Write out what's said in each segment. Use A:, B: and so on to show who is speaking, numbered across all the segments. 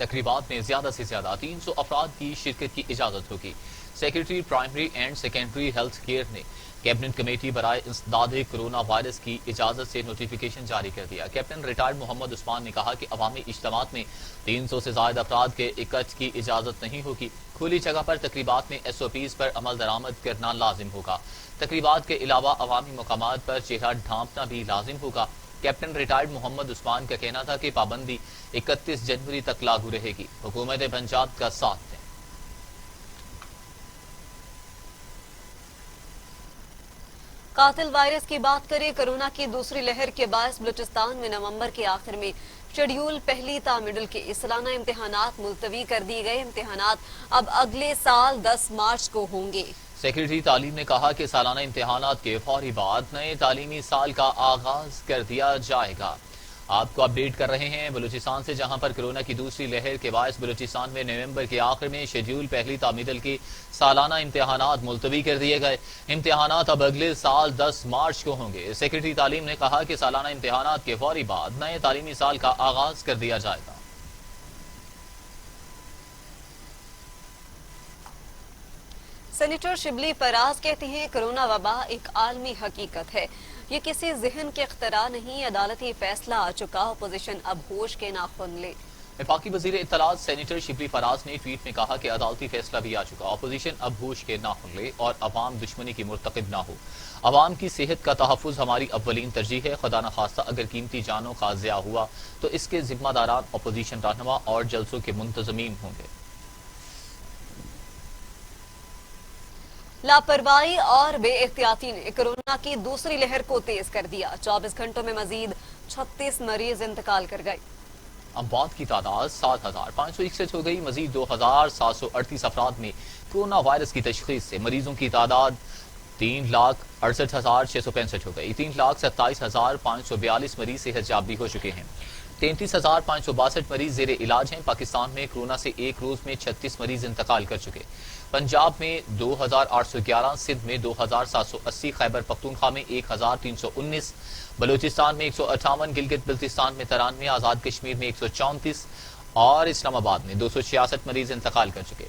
A: تقریبات میں زیادہ سے زیادہ 300 افراد کی شرکت کی اجازت ہوگی۔ Secretary primary and secondary health care نے کیبنٹ کمیٹی برائے انسداد کرونا وائرس کی اجازت سے نوٹیفیکیشن جاری کر دیا۔ کیپٹن ریٹائرڈ محمد عثمان نے کہا کہ عوامی اجتماعات میں 300 سے زائد افراد کے اکٹھ کی اجازت نہیں ہوگی۔ کھلی جگہ پر تقریبات میں SOPs پر عمل درآمد کرنا لازم ہوگا۔ تقریبات کے علاوہ عوامی مقامات پر چہرہ ڈھانپنا بھی لازم ہوگا۔ کیپٹن ریٹائرڈ محمد عثمان کا کہنا تھا کہ پابندی 31 جنوری تک لاگو رہے گی۔ حکومت پنجاب کا ساتھ دیں۔
B: قاتل وائرس کی بات کریں، کورونا کی دوسری لہر کے باعث بلوچستان میں نومبر کے آخر میں شیڈیول پہلی تا مڈل کے سالانہ امتحانات ملتوی کر دیے گئے۔ امتحانات اب اگلے سال 10 مارچ کو ہوں گے۔
A: سیکرٹری تعلیم نے کہا کہ سالانہ امتحانات کے فوری بعد نئے تعلیمی سال کا آغاز کر دیا جائے گا۔ آپ کو اپڈیٹ کر رہے ہیں بلوچستان سے، جہاں پر کورونا کی دوسری لہر کے باعث بلوچستان میں نومبر کے آخر میں شیڈیول پہلی تا مڈل کے سالانہ امتحانات ملتوی کر دیے گئے۔ امتحانات اب اگلے سال 10 مارچ کو ہوں گے۔ سیکرٹری تعلیم نے کہا کہ سالانہ امتحانات کے فوری بعد نئے تعلیمی سال کا آغاز کر دیا جائے گا۔
B: سینیٹر شبلی فراز کہتے ہیں کورونا وبا ایک عالمی حقیقت ہے، یہ کسی ذہن کے اختراع نہیں، عدالتی فیصلہ آ چکا، اپوزیشن اب ہوش کے ناخن لے۔
A: وفاقی وزیر اطلاعات سینیٹر شبلی فراز نے ٹویٹ میں کہا کہ عدالتی فیصلہ بھی آ چکا، اپوزیشن اب ہوش کے ناخن لے اور عوام دشمنی کی مرتکب نہ ہو۔ عوام کی صحت کا تحفظ ہماری اولین ترجیح ہے، خدا نخواستہ اگر قیمتی جانوں کا ضیاع ہوا تو اس کے ذمہ داران اپوزیشن رہنما اور جلسوں کے منتظمین ہوں گے۔
B: لاپرواہی اور بے احتیاطی نے کورونا کی دوسری لہر کو تیز کر دیا، 24 گھنٹوں میں مزید 36 مریض انتقال کر گئے۔
A: اموات کی تعداد 7,561 ہو گئی، مزید 2,738 افراد میں کورونا وائرس کی تشخیص سے مریضوں کی تعداد 3,68,665 ہو گئی۔ 3,27,542 مریض صحت یاب بھی ہو چکے ہیں۔ 33,562 مریض زیر علاج ہیں۔ پاکستان میں کورونا سے ایک روز میں 36 مریض انتقال کر چکے۔ پنجاب میں 2,811، سندھ میں 2,780، خیبر پختونخوا میں 1,319، بلوچستان میں 158، گلگت بلتستان میں 93، آزاد کشمیر میں 134 اور اسلام آباد میں 266 مریض انتقال کر چکے۔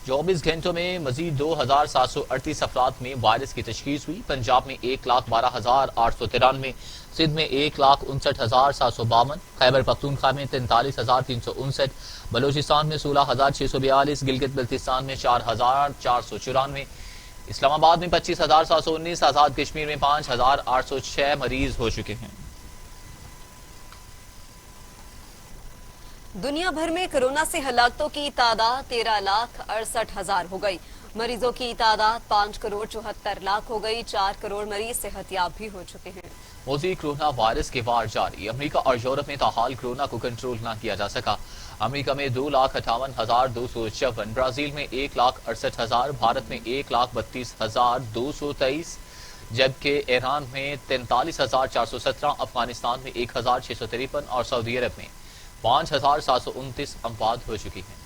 A: 24 گھنٹوں میں مزید 2,738 افراد میں وائرس کی تشخیص ہوئی۔ پنجاب میں 1,12,893، سندھ میں 1,59,752، خیبر پختونخوا میں 43,359، بلوچستان میں 16,642، گلگت بلتستان میں 4,494، اسلام آباد میں 25,719، آزاد کشمیر میں 5,806 مریض ہو چکے ہیں۔
B: دنیا بھر میں کورونا سے ہلاکتوں کی تعداد 13,68,000 ہو گئی، مریضوں کی تعداد 5,74,00,000 ہو گئی، 4 کروڑ مریض صحت یاب بھی ہو چکے ہیں۔
A: موزی کورونا وائرس کے وار جاری، امریکہ اور یورپ میں تاحال کورونا کو کنٹرول نہ کیا جا سکا۔ امریکہ میں 2,58,254، برازیل میں 1,68,000، بھارت میں 1,32,223، جبکہ ایران میں 43,417، افغانستان میں 1,653 اور سعودی عرب میں 5,729 اموات ہو چکی ہیں۔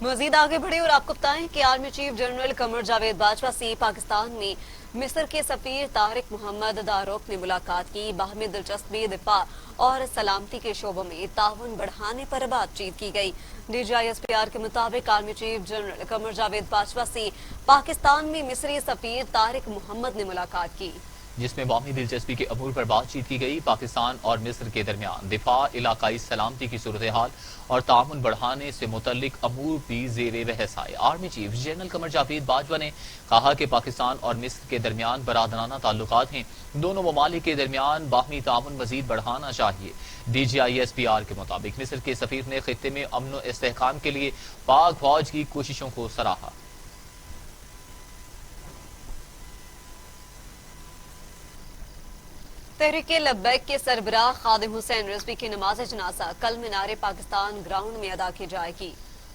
B: مزید آگے بڑھے اور آپ کو بتائیں کہ army chief general Qamar Javed Bajwa سے پاکستان میں مصر کے سفیر طارق محمد داروک نے ملاقات کی، باہمی دلچسپی، دفاع اور سلامتی کے شعبوں میں تعاون بڑھانے پر بات چیت کی گئی۔ DGISPR کے مطابق army chief general Qamar Javed Bajwa سے پاکستان میں مصری سفیر طارق محمد نے ملاقات کی،
A: جس میں باہمی دلچسپی کے امور پر بات چیت کی گئی۔ پاکستان اور مصر کے درمیان دفاع، علاقائی سلامتی کی صورتحال اور تعاون بڑھانے سے متعلق امور بھی زیر بحث آئے۔ Army chief general Qamar Javed Bajwa نے کہا کہ پاکستان اور مصر کے درمیان برادرانہ تعلقات ہیں، دونوں ممالک کے درمیان باہمی تعاون مزید بڑھانا چاہیے۔ DGISPR کے مطابق مصر کے سفیر نے خطے میں امن و استحکام کے لیے پاک فوج کی کوششوں کو سراہا۔
B: تحریک لبیک کے سربراہ خادم حسین رضوی کی نماز جنازہ کل مینار پاکستان گراؤنڈ میں ادا کی جائے گی۔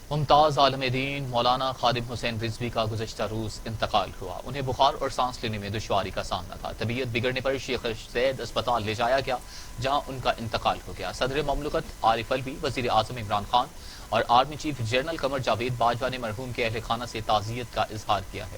A: ممتاز عالم دین مولانا خادم حسین رضوی کا گزشتہ روز انتقال ہوا۔ انہیں بخار اور سانس لینے میں دشواری کا سامنا تھا۔ طبیعت بگڑنے پر شیخ زید اسپتال لے جایا گیا، جہاں ان کا انتقال ہو گیا۔ صدر مملکت عارف الوی، وزیر اعظم عمران خان اور army chief general Qamar Javed Bajwa نے مرحوم کے اہل خانہ سے تعزیت کا اظہار کیا ہے۔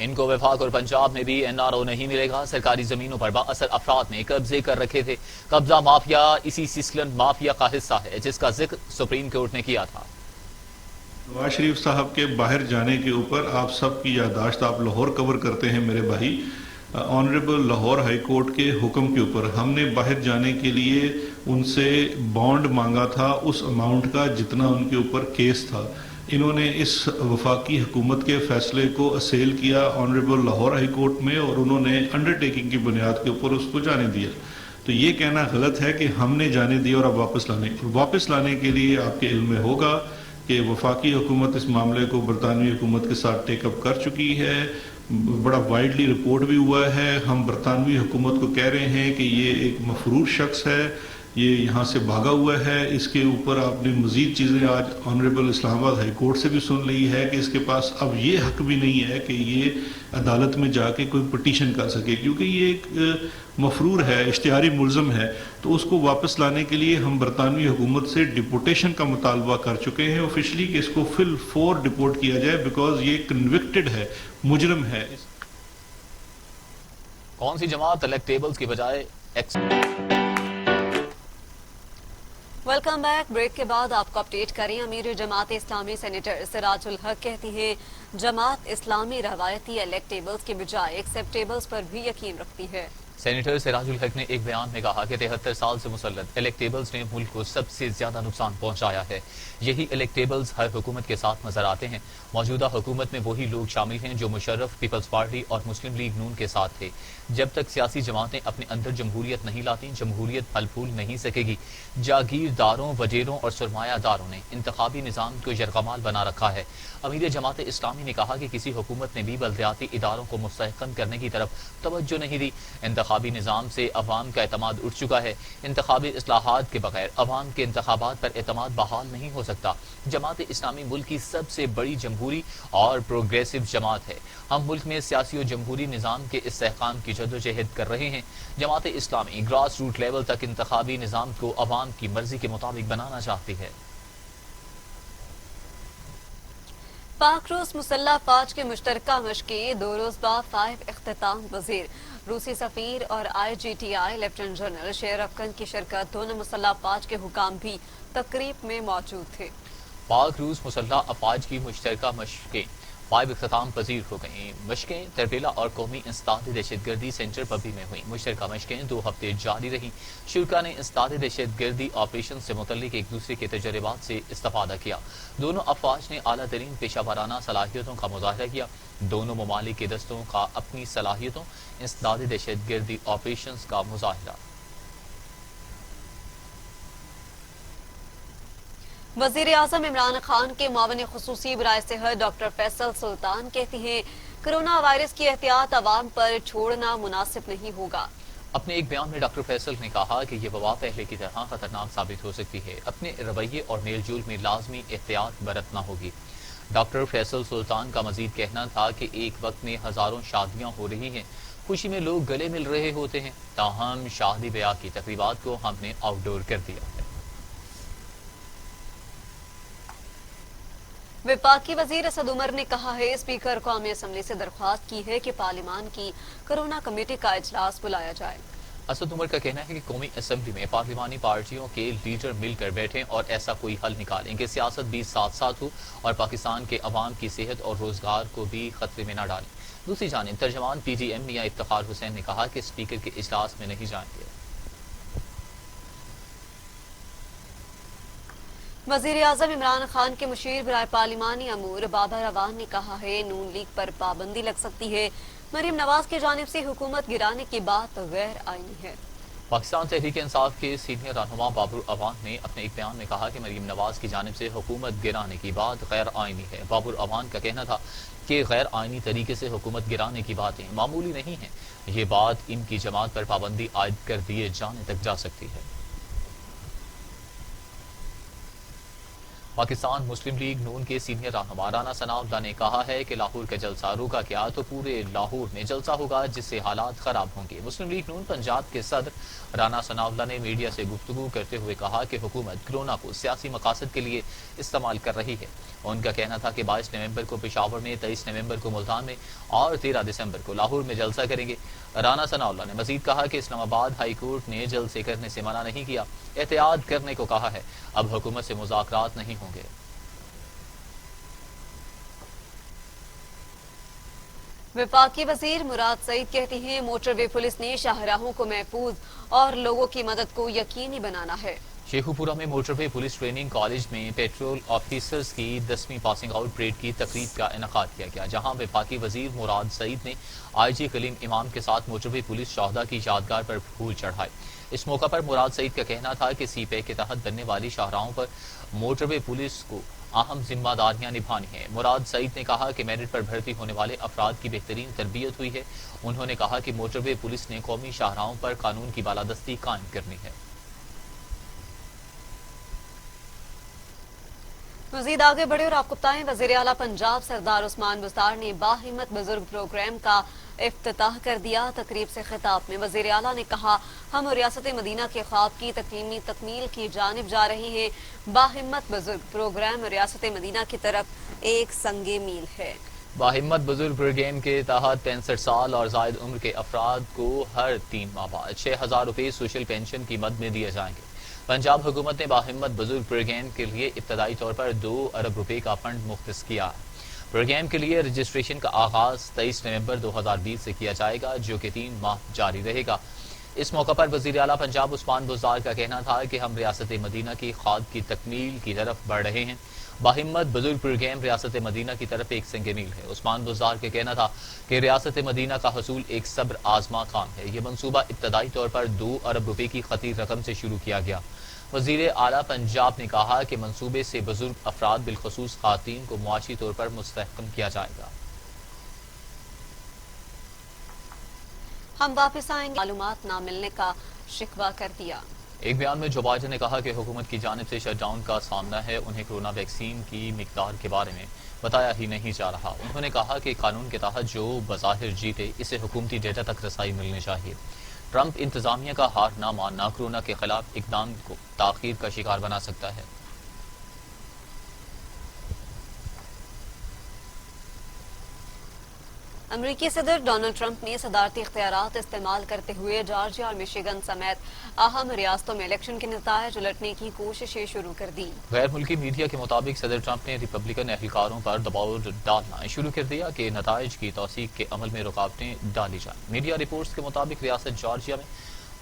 A: ان کو وفاق اور پنجاب میں بھی NRO نہیں ملے گا. سرکاری زمینوں پر بااثر افراد نے قبضے کر رکھے تھے. قبضہ مافیا اسی سسلن مافیا کا حصہ ہے جس کا ذکر سپریم کورٹ نے کیا تھا.
C: نواز شریف صاحب کے باہر جانے کے اوپر آپ سب کی یادداشت آپ لاہور کور کرتے ہیں میرے بھائی. آنریبل لاہور ہائی کورٹ کے حکم کے اوپر ہم نے باہر جانے کے لیے ان سے بانڈ مانگا تھا اس اماؤنٹ کا جتنا ان کے اوپر کیس تھا. انہوں نے اس وفاقی حکومت کے فیصلے کو اسیل کیا آنریبل لاہور ہائی کورٹ میں اور انہوں نے انڈرٹیکنگ کی بنیاد کے اوپر اس کو جانے دیا. تو یہ کہنا غلط ہے کہ ہم نے جانے دیا اور اب واپس لانے کے لیے آپ کے علم میں ہوگا کہ وفاقی حکومت اس معاملے کو برطانوی حکومت کے ساتھ ٹیک اپ کر چکی ہے. بڑا وائڈلی رپورٹ بھی ہوا ہے. ہم برطانوی حکومت کو کہہ رہے ہیں کہ یہ ایک مفرور شخص ہے, یہ یہاں سے بھاگا ہوا ہے. اس کے اوپر آپ نے مزید چیزیں آج آنریبل اسلام آباد ہائی کورٹ سے بھی سن لی ہے کہ اس کے پاس اب یہ حق بھی نہیں ہے کہ یہ عدالت میں جا کے کوئی پٹیشن کر سکے کیونکہ یہ ایک مفرور ہے, اشتہاری ملزم ہے. تو اس کو واپس لانے کے لیے ہم برطانوی حکومت سے ڈپورٹیشن کا مطالبہ کر چکے ہیں آفیشلی کہ اس کو فی الفور ڈپورٹ کیا جائے بیکاز یہ کنوکٹڈ ہے, مجرم ہے.
A: کون سی جماعت الیکٹیبلز کی بجائے
B: ویلکم بیک. بریک کے بعد آپ کو اپڈیٹ کریں. امیر جماعت اسلامی سینیٹر سراج الحق کہتی ہیں جماعت اسلامی روایتی الیکٹیبلز کے بجائے ایکسیپٹیبلز پر بھی یقین رکھتی ہے.
A: سینیٹر سراج الحق نے ایک بیان میں کہا کہ 73 سال سے مسلط الیکٹیبلز نے ملک کو سب سے زیادہ نقصان پہنچایا ہے. یہی الیکٹیبلز ہر حکومت کے ساتھ نظر آتے ہیں. موجودہ حکومت میں وہی لوگ شامل ہیں جو مشرف, پیپلز پارٹی اور مسلم لیگ نون کے ساتھ تھے. جب تک سیاسی جماعتیں اپنے اندر جمہوریت نہیں لاتی, جمہوریت پھل پھول نہیں سکے گی. جاگیرداروں, وزیروں اور سرمایہ داروں نے انتخابی نظام کو یرغمال بنا رکھا ہے. امیر جماعت اسلامی نے کہا کہ کسی حکومت نے بھی بلدیاتی اداروں کو مستحکم کرنے کی طرف توجہ نہیں دی. انتخابی نظام سے عوام کا اعتماد اٹھ چکا ہے. انتخابی اصلاحات کے بغیر عوام کے انتخابات پر اعتماد بحال نہیں ہو سکتا. جماعت اسلامی ملک کی سب سے بڑی جمہوری اور پروگریسو جماعت ہے. ہم ملک میں سیاسی و جمہوری نظام کے استحکام کی جدوجہد کر رہے ہیں. Jamaat Islami grass root level تک انتخابی نظام کو عوام کی مرضی کے مطابق بنانا چاہتی ہے.
B: پاک روس مسلح فوج کے مشترکہ مشقیں 2 روزہ 5 اختتام. وزیر, روسی سفیر اور IGTI لیفٹیننٹ جنرل شیر افغان کی شرکت. دونوں مسلح افواج کے حکام بھی تقریب میں موجود تھے.
A: پاک روس مسلح افواج کی مشترکہ مشقیں 5 اختتام پذیر ہو گئیں. مشقیں تربیلا اور قومی انسداد دہشت گردی سینٹر پبی میں ہوئیں. مشترکہ مشقیں 2 ہفتے جاری رہیں. شرکا نے انسداد دہشت گردی آپریشن سے متعلق ایک دوسرے کے تجربات سے استفادہ کیا. دونوں افواج نے اعلیٰ ترین پیشہ ورانہ صلاحیتوں کا مظاہرہ کیا. دونوں ممالک کے دستوں کا اپنی صلاحیتوں, انسداد دہشت گردی آپریشنز کا مظاہرہ.
B: وزیر اعظم عمران خان کے معاون خصوصی برائے صحت ڈاکٹر فیصل سلطان کہتی ہیں کرونا وائرس کی احتیاط عوام پر چھوڑنا مناسب نہیں ہوگا.
A: اپنے ایک بیان میں ڈاکٹر فیصل نے کہا کہ یہ وبا پہلے کی طرح خطرناک ثابت ہو سکتی ہے. اپنے رویے اور میل جول میں لازمی احتیاط برتنا ہوگی. ڈاکٹر فیصل سلطان کا مزید کہنا تھا کہ ایک وقت میں ہزاروں شادیاں ہو رہی ہیں, خوشی میں لوگ گلے مل رہے ہوتے ہیں, تاہم شادی بیاہ کی تقریبات کو ہم نے آؤٹ ڈور کر دیا ہے.
B: وفاقی وزیر اسد عمر نے کہا ہے اسپیکر قومی اسمبلی سے درخواست کی ہے کہ پارلیمان کی کرونا کمیٹی کا اجلاس بلایا جائے.
A: اسد عمر کا کہنا ہے کہ قومی اسمبلی میں پارلیمانی پارٹیوں کے لیڈر مل کر بیٹھیں اور ایسا کوئی حل نکالیں کہ سیاست بھی ساتھ ساتھ ہو اور پاکستان کے عوام کی صحت اور روزگار کو بھی خطرے میں نہ ڈالیں. دوسری جانب ترجمان PDM میاں افتخار حسین نے کہا کہ اسپیکر کے اجلاس میں نہیں جائیں گے.
B: وزیر اعظم عمران خان کے مشیر برائے پارلیمانی امور بابر روان نے کہا ہے نون لیگ پر پابندی لگ سکتی ہے. مریم نواز کی جانب سے حکومت گرانے کی بات غیر آئینی ہے.
A: پاکستان تحریک انصاف کے سینئر رہنما بابر اوان نے اپنے ایک بیان میں کہا کہ مریم نواز کی جانب سے حکومت گرانے کی بات غیر آئینی ہے. بابر اوان کا کہنا تھا کہ غیر آئینی طریقے سے حکومت گرانے کی باتیں معمولی نہیں ہیں. یہ بات ان کی جماعت پر پابندی عائد کر دیے جانے تک جا سکتی ہے. پاکستان مسلم لیگ نون کے سینئر رہنما رانا ثناءاللہ نے کہا ہے کہ لاہور کا جلسہ روکا گیا تو پورے لاہور میں جلسہ ہوگا جس سے حالات خراب ہوں گے۔ مسلم لیگ نون پنجاب کے صدر رانا ثناءاللہ نے میڈیا سے گفتگو کرتے ہوئے کہا کہ حکومت کرونا کو سیاسی مقاصد کے لیے استعمال کر رہی ہے۔ ان کا کہنا تھا کہ 22 نومبر کو پشاور میں، 23 نومبر کو ملتان میں اور 13 دسمبر کو لاہور میں جلسہ کریں گے۔ رانا ثناءاللہ نے مزید کہا کہ اسلام آباد ہائی کورٹ نے جلسے کرنے سے منع نہیں کیا، احتیاط کرنے کو کہا ہے۔ اب حکومت سے مذاکرات نہیں ہوں گے۔
B: وفاقی وزیر مراد سعید کہتی ہیں موٹر وے پولیس نے شاہراہوں کو محفوظ اور لوگوں کی مدد کو یقینی بنانا ہے۔
A: شیخو پورہ میں موٹر وے پولیس ٹریننگ کالج میں پیٹرول آفیسرز کی 10ویں پاسنگ آؤٹ پریڈ کی تقریب کا انعقاد کیا گیا، جہاں وفاقی وزیر مراد سعید نے آئی جی کلیم امام کے ساتھ موٹر وے پولیس شہداء کی یادگار پر پھول چڑھائے۔ اس موقع پر مراد سعید کا کہنا تھا کہ سی پیک کے تحت بننے والی شاہراہوں پر موٹر وے پولیس کو اہم ذمہ داریاں نبھانی ہیں۔ مراد سعید نے کہا کہ میرٹ پر بھرتی ہونے والے افراد کی بہترین تربیت ہوئی ہے۔ انہوں نے کہا کہ موٹر وے پولیس نے قومی شاہراہوں پر قانون کی بالادستی قائم کرنی ہے۔
B: مزید آگے بڑھے اور آپ کو بتائیں، وزیر اعلیٰ پنجاب سردار عثمان بزدار نے باہمت بزرگ پروگرام کا افتتاح کر دیا۔ تقریب سے خطاب میں وزیر اعلیٰ نے کہا، ہم ریاست مدینہ کے خواب کی تکمیل کی جانب جا رہے ہیں۔ باہمت بزرگ پروگرام ریاست مدینہ کی طرف ایک سنگ میل ہے۔
A: باہمت بزرگ پروگرام کے تحت 65 سال اور زائد عمر کے افراد کو ہر 3 ماہ بعد 6,000 روپے سوشل پینشن کی مد میں دیے جائیں گے۔ پنجاب حکومت نے باہمت بزرگ پروگرام کے لیے ابتدائی طور پر 2 ارب روپے کا فنڈ مختص کیا ہے۔ پروگرام کے لیے رجسٹریشن کا آغاز 23 نومبر 2020 سے کیا جائے گا، جو کہ 3 ماہ جاری رہے گا۔ اس موقع پر وزیر اعلیٰ پنجاب عثمان بزدار کا کہنا تھا کہ ہم ریاست مدینہ کی خواب کی تکمیل کی طرف بڑھ رہے ہیں۔ باہمت بزرگ پروگرام ریاست مدینہ کی طرف ایک سنگ میل ہے۔ عثمان بزدار کا کہنا تھا کہ ریاست مدینہ کا حصول ایک صبر آزما کام ہے۔ یہ منصوبہ ابتدائی طور پر 2 ارب روپے کی خطیر رقم سے شروع کیا گیا۔ وزیر اعلیٰ پنجاب نے کہا کہ منصوبے سے بزرگ افراد بالخصوص خواتین کو معاشی طور پر مستحکم کیا جائے گا۔
B: ہم واپس آئیں گے، معلومات نہ ملنے کا شکوہ کر دیا۔
A: ایک بیان میں جو بائیڈن نے کہا کہ حکومت کی جانب سے شٹ ڈاؤن کا سامنا ہے، انہیں کورونا ویکسین کی مقدار کے بارے میں بتایا ہی نہیں جا رہا۔ انہوں نے کہا کہ قانون کے تحت جو بظاہر جیتے اسے حکومتی ڈیٹا تک رسائی ملنی چاہیے۔ ٹرمپ انتظامیہ کا ہار نہ ماننا کورونا کے خلاف اقدام کو تاخیر کا شکار بنا سکتا ہے۔
B: امریکی صدر ڈونلڈ ٹرمپ نے صدارتی اختیارات استعمال کرتے ہوئے جارجیا اور میشیگن سمیت اہم ریاستوں میں الیکشن کے نتائج الٹنے کی کوششیں شروع کر دی۔
A: غیر ملکی میڈیا کے مطابق صدر ٹرمپ نے ریپبلکن اہلکاروں پر دباؤ ڈالنا شروع کر دیا کہ نتائج کی توثیق کے عمل میں رکاوٹیں ڈالی جائیں۔ میڈیا رپورٹس کے مطابق ریاست جارجیا میں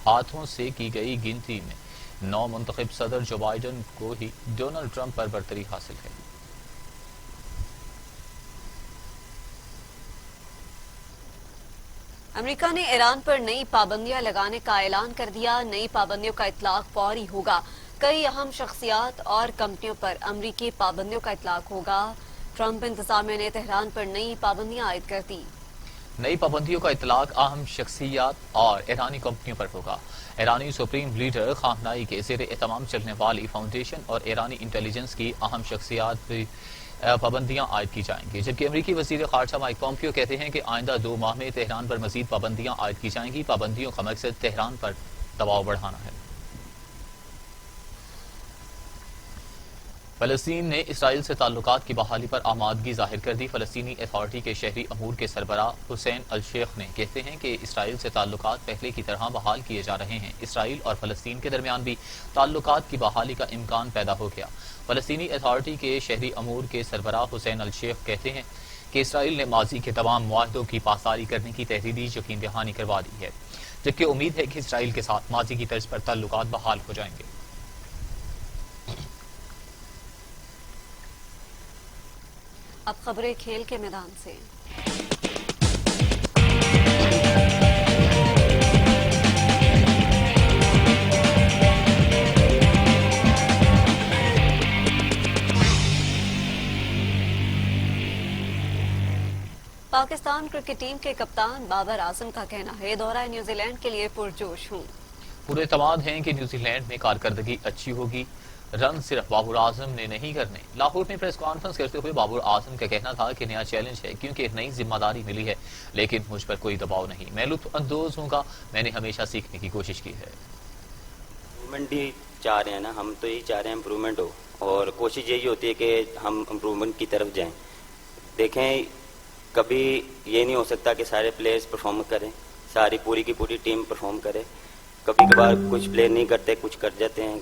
A: ہاتھوں سے کی گئی گنتی میں نو منتخب صدر جو بائیڈن کو ہی ڈونلڈ ٹرمپ پر برتری حاصل ہے۔
B: امریکہ نے ایران پر نئی پابندیاں لگانے کا اعلان کر دیا۔ نئی پابندیوں کا اطلاق فوری ہوگا۔ کئی اہم شخصیات اور کمپنیوں پر امریکی پابندیوں کا اطلاق ہوگا۔ ٹرمپ انتظامیہ نے تہران پر نئی پابندیاں عائد کر دی۔
A: نئی پابندیوں کا اطلاق اہم شخصیات اور ایرانی کمپنیوں پر ہوگا۔ ایرانی سپریم لیڈر خامنائی کے زیر اہتمام چلنے والی فاؤنڈیشن اور ایرانی انٹیلیجنس کی اہم شخصیات پر پابندیاں عائد کی جائیں گی، جبکہ امریکی وزیر خارجہ مائک پومپیو کہتے ہیں کہ آئندہ 2 ماہ میں تہران پر مزید پابندیاں عائد کی جائیں گی۔ پابندیوں کا مقصد تہران پر دباؤ بڑھانا ہے۔ فلسطین نے اسرائیل سے تعلقات کی بحالی پر آمادگی ظاہر کر دی۔ فلسطینی اتھارٹی کے شہری امور کے سربراہ حسین الشیخ نے کہتے ہیں کہ اسرائیل سے تعلقات پہلے کی طرح بحال کیے جا رہے ہیں۔ اسرائیل اور فلسطین کے درمیان بھی تعلقات کی بحالی کا امکان پیدا ہو گیا۔ فلسطینی اتھارٹی کے شہری امور کے سربراہ حسین الشیخ کہتے ہیں کہ اسرائیل نے ماضی کے تمام معاہدوں کی پاسداری کرنے کی تحریری یقین دہانی کروا دی ہے، جبکہ امید ہے کہ اسرائیل کے ساتھ ماضی کی طرز پر تعلقات بحال ہو جائیں گے۔
B: اب خبریں کھیل کے میدان سے۔ پاکستان کرکٹ ٹیم کے کپتان بابر اعظم کا کہنا ہے، دورہ نیوزی لینڈ کے لیے پرجوش ہوں۔
A: پورے اعتماد ہیں کہ نیوزی لینڈ میں کارکردگی اچھی ہوگی۔ رن صرف بابر اعظم نے نہیں کرنے۔ لاہور میں پریس کانفرنس کرتے ہوئے بابر اعظم کا کہنا تھا کہ نیا چیلنج ہے کیونکہ ایک نئی ذمہ داری ملی ہے، لیکن مجھ پر کوئی دباؤ نہیں، میں لطف اندوز ہوں گا، میں نے ہمیشہ سیکھنے کی کوشش کی ہے۔
D: امپرومنٹ ہی چاہ رہے ہیں نا، ہم تو یہی چاہ رہے ہیں امپرومنٹ ہو، اور کوشش یہی ہوتی ہے کہ ہم امپرومنٹ کی طرف جائیں۔ دیکھیں کبھی یہ نہیں ہو سکتا کہ سارے پلیئرز پرفارم کریں، ساری پوری کی پوری ٹیم پرفارم کرے، کبھی کبھار کچھ پلیئر نہیں کرتے، کچھ کر جاتے ہیں،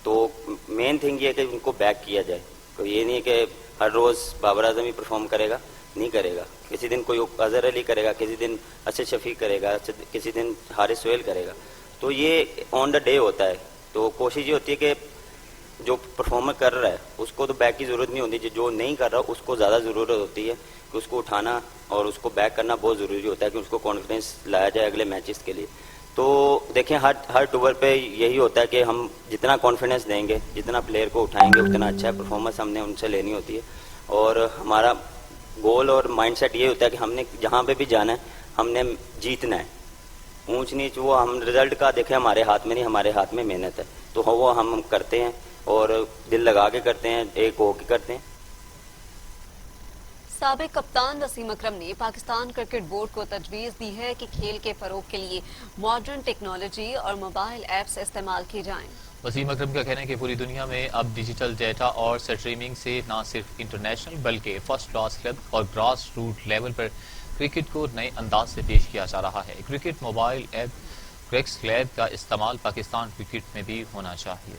D: تو مین تھنگ یہ ہے کہ ان کو بیک کیا جائے۔ کوئی یہ نہیں ہے کہ ہر روز بابر اعظم ہی پرفارم کرے گا، نہیں کرے گا، کسی دن کوئی اظہر علی کرے گا، کسی دن اسد شفیق کرے گا، کسی دن حارث سہیل کرے گا، تو یہ آن دا ڈے ہوتا ہے۔ تو کوشش یہ ہوتی ہے کہ جو پرفارمر کر رہا ہے اس کو تو بیک کی ضرورت نہیں ہوتی، جو نہیں کر رہا اس کو زیادہ ضرورت ہوتی ہے کہ اس کو اٹھانا اور اس کو بیک کرنا بہت ضروری ہوتا ہے کہ اس کو کانفیڈنس لایا جائے اگلے میچز کے لیے۔ تو دیکھیں ہر ٹور پہ یہی ہوتا ہے کہ ہم جتنا کانفیڈنس دیں گے، جتنا پلیئر کو اٹھائیں گے، اتنا اچھا پرفارمنس ہم نے ان سے لینی ہوتی ہے، اور ہمارا گول اور مائنڈ سیٹ یہ ہوتا ہے کہ ہم نے جہاں پہ بھی جانا ہے ہم نے جیتنا ہے۔ اونچ نیچ وہ ہم رزلٹ کا دیکھیں ہمارے ہاتھ میں نہیں، ہمارے ہاتھ میں محنت ہے، تو وہ ہم کرتے ہیں اور دل لگا کے کرتے ہیں، ایک ہو کے کرتے ہیں۔
B: سابق کپتان وسیم اکرم نے پاکستان کرکٹ بورڈ کو تجویز دی ہے کہ کھیل کے فروغ کے لیے ماڈرن ٹیکنالوجی اور موبائل ایپس استعمال کی جائیں۔
A: وسیم اکرم کا کہنا ہے کہ پوری دنیا میں اب ڈیجیٹل ڈیٹا اور سٹریمنگ سے نہ صرف انٹرنیشنل بلکہ فرسٹ کلاس کلب اور گراس روٹ لیول پر کرکٹ کو نئے انداز سے پیش کیا جا رہا ہے۔ Cricket mobile app cracks lab کا استعمال پاکستان کرکٹ میں بھی ہونا چاہیے۔